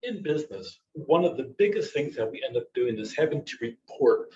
In business, one of the biggest things that we end up doing is having to report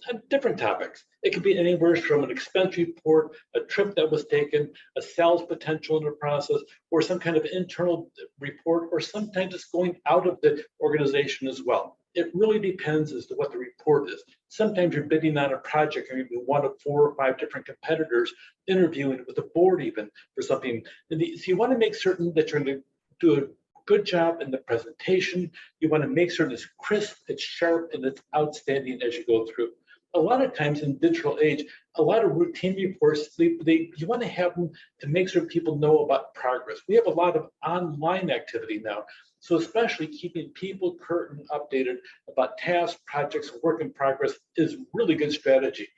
on different topics. It can be anywhere from an expense report, a trip that was taken, a sales potential in the process, or some kind of internal report, or sometimes it's going out of the organization as well. It really depends as to what the report is. Sometimes you're bidding on a project and you're one of 4 or 5 different competitors, interviewing with the board even for something. So you want to make certain that you're going to do a good job in the presentation. You want to make certain it's crisp, it's sharp, and it's outstanding as you go through. A lot of times in digital age, a lot of routine reports, you want to have them to make sure people know about progress. We have a lot of online activity now. So especially keeping people current and updated about tasks, projects, and work in progress is really good strategy.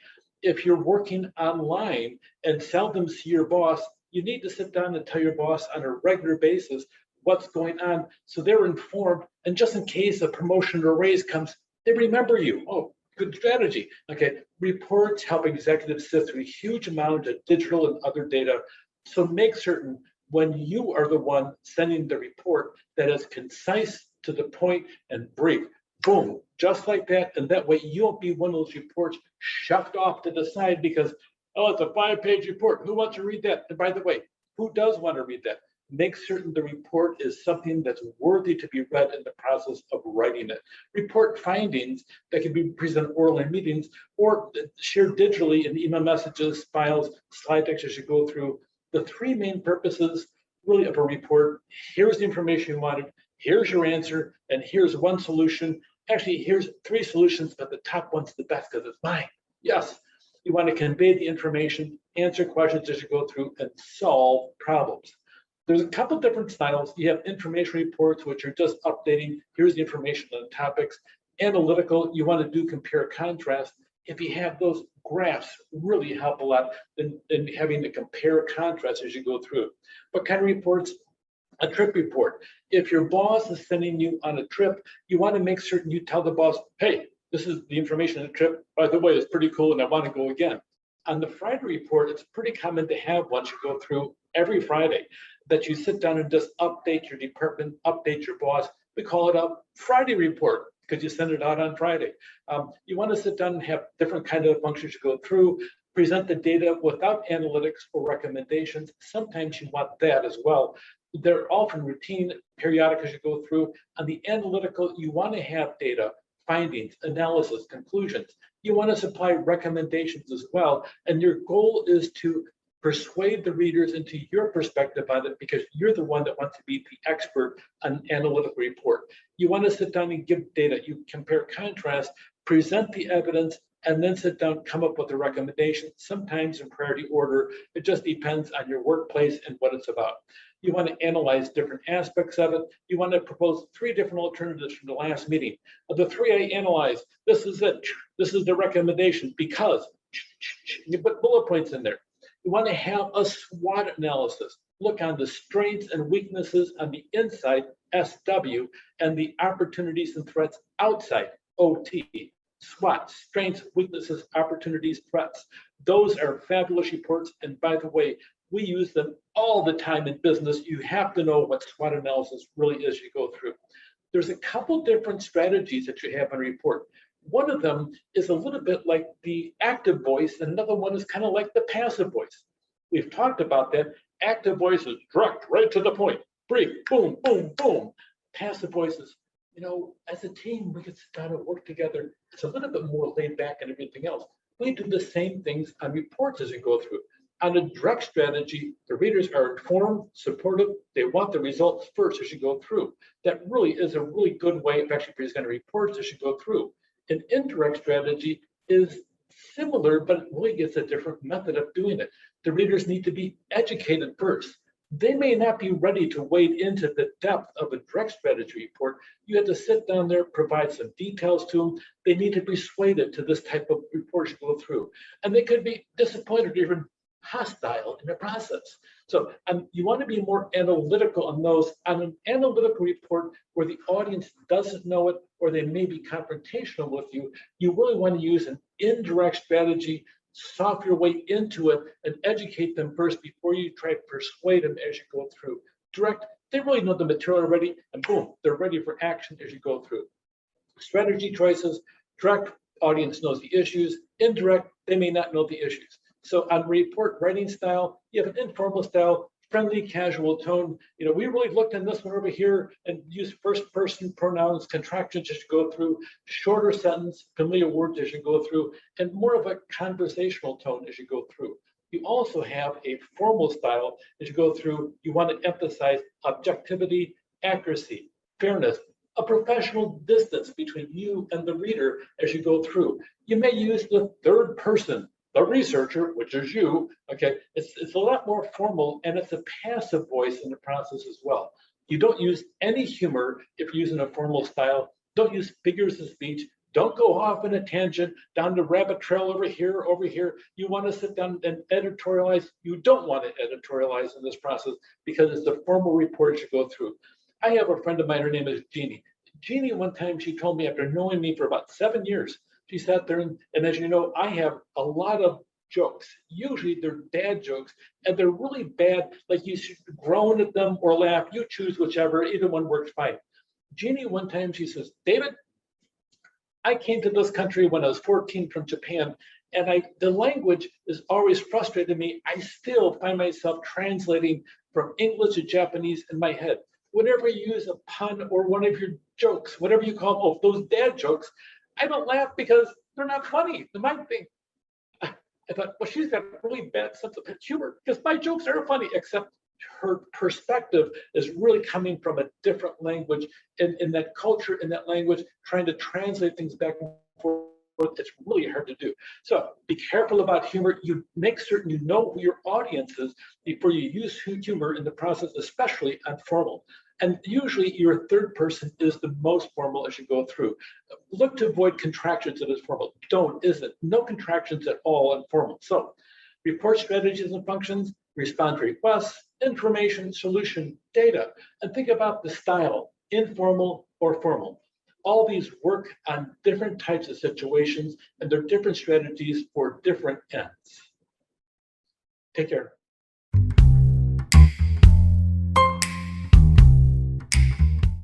If you're working online and seldom see your boss, you need to sit down and tell your boss on a regular basis what's going on so they're informed, and just in case a promotion or raise comes, they remember you. Oh, good strategy. Okay, reports help executives sift through a huge amount of digital and other data. So make certain when you are the one sending the report that is concise, to the point, and brief. Boom, just like that. And that way you won't be one of those reports shoved off to the side because, oh, it's a 5-page report. Who wants to read that? And by the way, who does want to read that? Make certain the report is something that's worthy to be read in the process of writing it. Report findings that can be presented orally in meetings or shared digitally in email messages, files, slide decks as you go through. The 3 main purposes really of a report: here's the information you wanted, here's your answer, and here's one solution. Actually, here's 3 solutions, but the top one's the best because it's mine. Yes, you want to convey the information, answer questions as you go through, and solve problems. There's a couple different styles. You have information reports, which are just updating. Here's the information on topics. Analytical, you want to do compare contrast. If you have those, graphs really help a lot in having to compare contrast as you go through. What kind of reports? A trip report. If your boss is sending you on a trip, you want to make certain you tell the boss, hey, this is the information on the trip. By the way, it's pretty cool and I want to go again. On the Friday report, it's pretty common to have once you go through every Friday that you sit down and just update your department, update your boss. We call it a Friday report because you send it out on Friday. You want to sit down and have different kind of functions you go through, present the data without analytics or recommendations. Sometimes you want that as well. They're often routine, periodic as you go through. On the analytical, you want to have data, findings, analysis, conclusions. You want to supply recommendations as well. And your goal is to persuade the readers into your perspective on it because you're the one that wants to be the expert on analytical report. You want to sit down and give data. You compare contrast, present the evidence, and then sit down, come up with a recommendation, sometimes in priority order. It just depends on your workplace and what it's about. You want to analyze different aspects of it. You want to propose 3 different alternatives from the last meeting. Of the 3 I analyzed, this is it. This is the recommendation because you put bullet points in there. You want to have a SWOT analysis. Look on the strengths and weaknesses on the inside, SW, and the opportunities and threats outside, OT. SWOT, strengths, weaknesses, opportunities, threats. Those are fabulous reports. And by the way, we use them all the time in business. You have to know what SWOT analysis really is as you go through. There's a couple different strategies that you have on a report. One of them is a little bit like the active voice, and another one is kind of like the passive voice. We've talked about that. Active voice is direct, right to the point, brief, boom, boom, boom. Passive voice is, as a team, we can sit down and work together. It's a little bit more laid back and everything else. We do the same things on reports as we go through. On a direct strategy, the readers are informed, supportive. They want the results first as you go through. That really is a really good way of actually presenting reports as you go through. An indirect strategy is similar, but it really gets a different method of doing it. The readers need to be educated first. They may not be ready to wade into the depth of a direct strategy report. You have to sit down there, provide some details to them. They need to be persuaded to this type of report you go through. And they could be disappointed or even hostile in the process. So you want to be more analytical on those. On an analytical report where the audience doesn't know it or they may be confrontational with you, you really want to use an indirect strategy, soft your way into it, and educate them first before you try to persuade them as you go through. Direct, They really know the material already, and boom, they're ready for action as you go through. Strategy choices, direct audience knows the issues, indirect, they may not know the issues. So on report writing style, you have an informal style, friendly, casual tone. We really looked in this one over here and use first person pronouns, contractions as you go through, shorter sentence, familiar words as you go through, and more of a conversational tone as you go through. You also have a formal style as you go through. You want to emphasize objectivity, accuracy, fairness, a professional distance between you and the reader as you go through. You may use the third person, the researcher, which is you. Okay, it's a lot more formal, and it's a passive voice in the process as well. You don't use any humor if you're using a formal style. Don't use figures of speech. Don't go off in a tangent down the rabbit trail over here, over here. You want to sit down and editorialize. You don't want to editorialize in this process because it's a formal report you go through. I have a friend of mine, her name is Jeannie. Jeannie, one time she told me, after knowing me for about 7 years, she sat there and as you know, I have a lot of jokes. Usually they're dad jokes, and they're really bad. Like you should groan at them or laugh. You choose whichever, either one works fine. Jeannie, one time she says, David, I came to this country when I was 14 from Japan, and the language is always frustrated me. I still find myself translating from English to Japanese in my head. Whenever you use a pun or one of your jokes, whatever you call them, those dad jokes, I don't laugh because they're not funny. My thing, I thought, well, she's got a really bad sense of humor because my jokes are funny, except her perspective is really coming from a different language, in that culture, in that language, trying to translate things back and forth. It's really hard to do. So be careful about humor. You make certain you know who your audience is before you use humor in the process, especially on formal. And usually your third person is the most formal as you go through. Look to avoid contractions that is formal. Isn't. No contractions at all in formal. So report strategies and functions, respond to requests, information, solution, data, and think about the style, informal or formal. All these work on different types of situations, and they're different strategies for different ends. Take care.